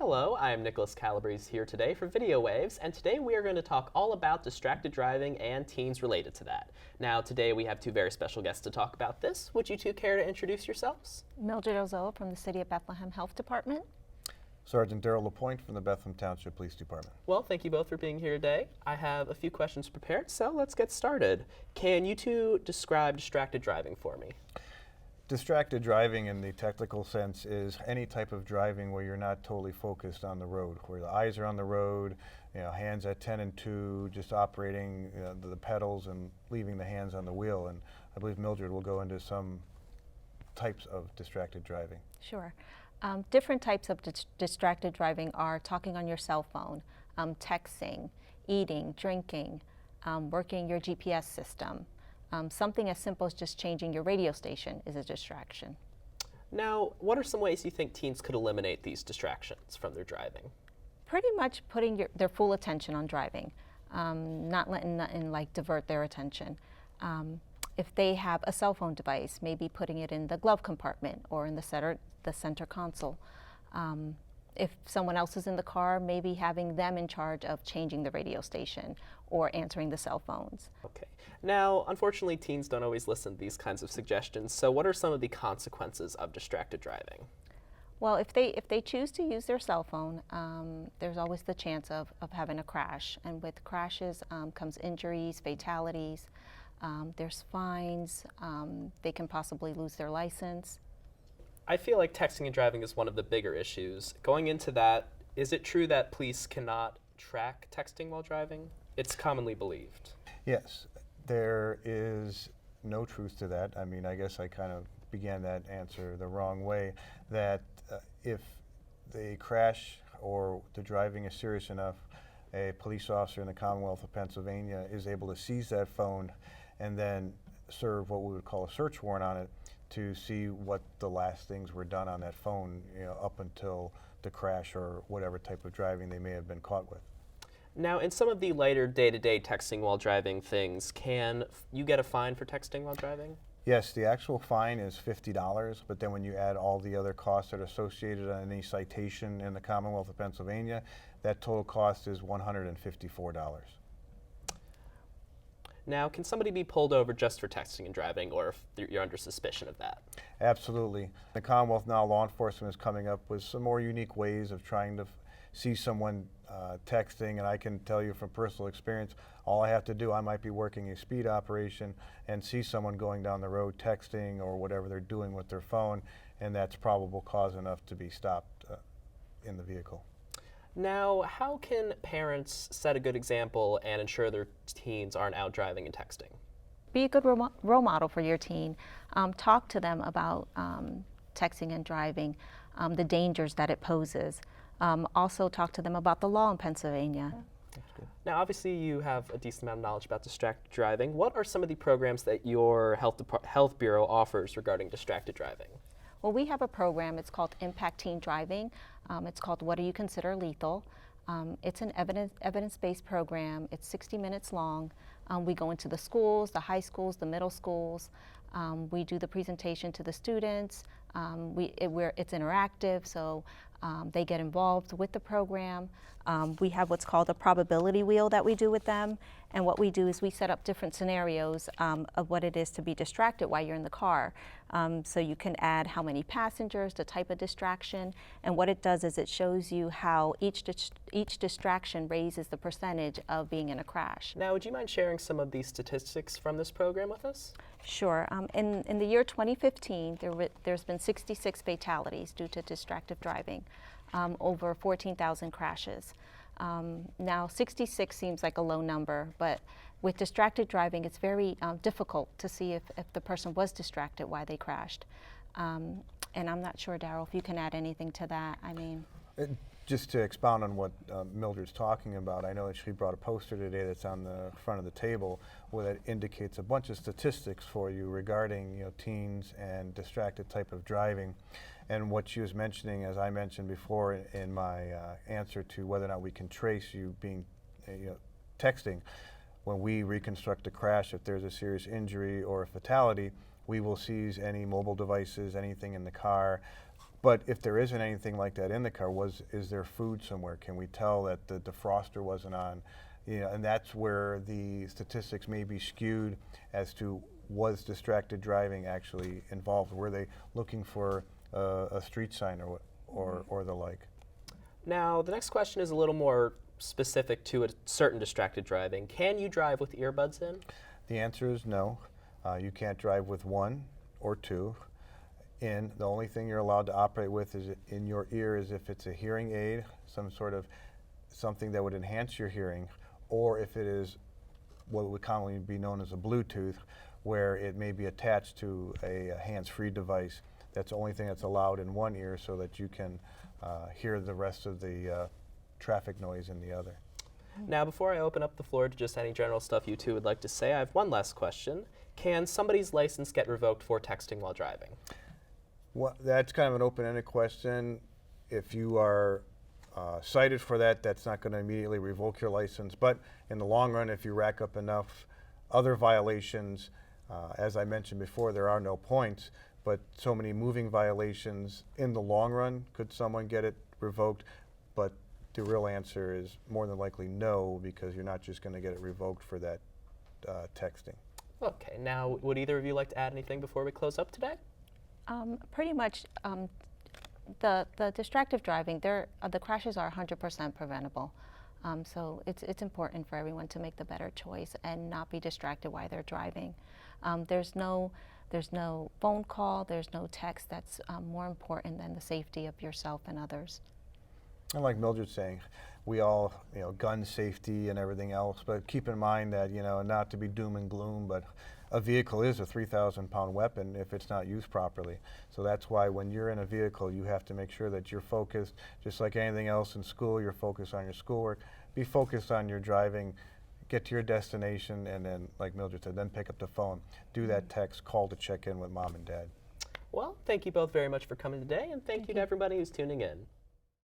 Hello, I'm Nicholas Calabrese here today for Video Waves, and today we are going to talk all about distracted driving and teens related to that. Now, today we have two very special guests to talk about this. Would you two care to introduce yourselves? Mildred Ozoa from the City of Bethlehem Health Department. Sergeant Darrell LaPointe from the Bethlehem Township Police Department. Well, thank you both for being here today. I have a few questions prepared, so let's get started. Can you two describe distracted driving for me? Distracted driving in the technical sense is any type of driving where you're not totally focused on the road, where the eyes are on the road, hands at 10 and 2, just operating the pedals and leaving the hands on the wheel. And I believe Mildred will go into some types of distracted driving. Sure. Different types of distracted driving are talking on your cell phone, texting, eating, drinking, working your GPS system. Something as simple as just changing your radio station is a distraction. Now, what are some ways you think teens could eliminate these distractions from their driving? Pretty much putting their full attention on driving, not letting nothing like divert their attention. If they have a cell phone device, maybe putting it in the glove compartment or in the center console. If someone else is in the car, maybe having them in charge of changing the radio station or answering the cell phones. Okay. Now, unfortunately, teens don't always listen to these kinds of suggestions, so what are some of the consequences of distracted driving? Well, if they choose to use their cell phone, there's always the chance of having a crash. And with crashes comes injuries, fatalities, there's fines, they can possibly lose their license. I feel like texting and driving is one of the bigger issues. Going into that, is it true that police cannot track texting while driving? It's commonly believed. Yes, there is no truth to that. I mean, I guess I kind of began that answer the wrong way, that if the crash or the driving is serious enough, a police officer in the Commonwealth of Pennsylvania is able to seize that phone and then serve what we would call a search warrant on it to see what the last things were done on that phone, up until the crash or whatever type of driving they may have been caught with. Now, in some of the lighter day-to-day texting while driving things, can you get a fine for texting while driving? Yes, the actual fine is $50, but then when you add all the other costs that are associated on any citation in the Commonwealth of Pennsylvania, that total cost is $154. Now, can somebody be pulled over just for texting and driving, or if you're under suspicion of that? Absolutely. The Commonwealth now, law enforcement is coming up with some more unique ways of trying to see someone texting, and I can tell you from personal experience, all I have to do, I might be working a speed operation and see someone going down the road texting or whatever they're doing with their phone, and that's probable cause enough to be stopped in the vehicle. Now, how can parents set a good example and ensure their teens aren't out driving and texting? Be a good role model for your teen. Talk to them about texting and driving, the dangers that it poses. Also talk to them about the law in Pennsylvania. That's good. Now, obviously, you have a decent amount of knowledge about distracted driving. What are some of the programs that your health bureau offers regarding distracted driving? Well, we have a program. It's called Impact Teen Driving. It's called What Do You Consider Lethal? It's an evidence-based program. It's 60 minutes long. We go into the schools, the high schools, the middle schools. We do the presentation to the students. It's interactive, so they get involved with the program. We have what's called a probability wheel that we do with them. And what we do is we set up different scenarios of what it is to be distracted while you're in the car. So you can add how many passengers, the type of distraction, and what it does is it shows you how each distraction raises the percentage of being in a crash. Now, would you mind sharing some of the statistics from this program with us? Sure. In the year 2015, there's been 66 fatalities due to distracted driving, over 14,000 crashes. Now, 66 seems like a low number, but with distracted driving, it's very difficult to see if the person was distracted while they crashed. And I'm not sure, Darrell, if you can add anything to that. I mean, just to expound on what Mildred's talking about, I know that she brought a poster today that's on the front of the table where that indicates a bunch of statistics for you regarding teens and distracted type of driving. And what she was mentioning, as I mentioned before in my answer to whether or not we can trace you being texting, when we reconstruct a crash, if there's a serious injury or a fatality, we will seize any mobile devices, anything in the car, But if there isn't anything like that in the car, is there food somewhere? Can we tell that the defroster wasn't on? You know, and that's where the statistics may be skewed as to was distracted driving actually involved? Were they looking for a street sign or the like? Now, the next question is a little more specific to a certain distracted driving. Can you drive with earbuds in? The answer is no. You can't drive with one or two in. The only thing you're allowed to operate with is in your ear is if it's a hearing aid, some sort of something that would enhance your hearing, or if it is what would commonly be known as a Bluetooth, where it may be attached to a hands-free device. That's the only thing that's allowed in one ear so that you can hear the rest of the traffic noise in the other. Now, before I open up the floor to just any general stuff you two would like to say, I have one last question. Can somebody's license get revoked for texting while driving? Well, that's kind of an open-ended question. If you are cited for that, that's not going to immediately revoke your license. But in the long run, if you rack up enough other violations, as I mentioned before, there are no points, but so many moving violations in the long run, could someone get it revoked? But the real answer is more than likely no, because you're not just going to get it revoked for that texting. Okay, now would either of you like to add anything before we close up today? Pretty much, the distracted driving, the crashes are 100% preventable. So it's important for everyone to make the better choice and not be distracted while they're driving. There's no phone call, there's no text that's more important than the safety of yourself and others. And like Mildred's saying, we all, gun safety and everything else, but keep in mind that, not to be doom and gloom, but a vehicle is a 3,000-pound weapon if it's not used properly. So that's why when you're in a vehicle, you have to make sure that you're focused. Just like anything else in school, you're focused on your schoolwork. Be focused on your driving, get to your destination, and then, like Mildred said, then pick up the phone. Do that text, call to check in with mom and dad. Well, thank you both very much for coming today, and thank you to everybody who's tuning in.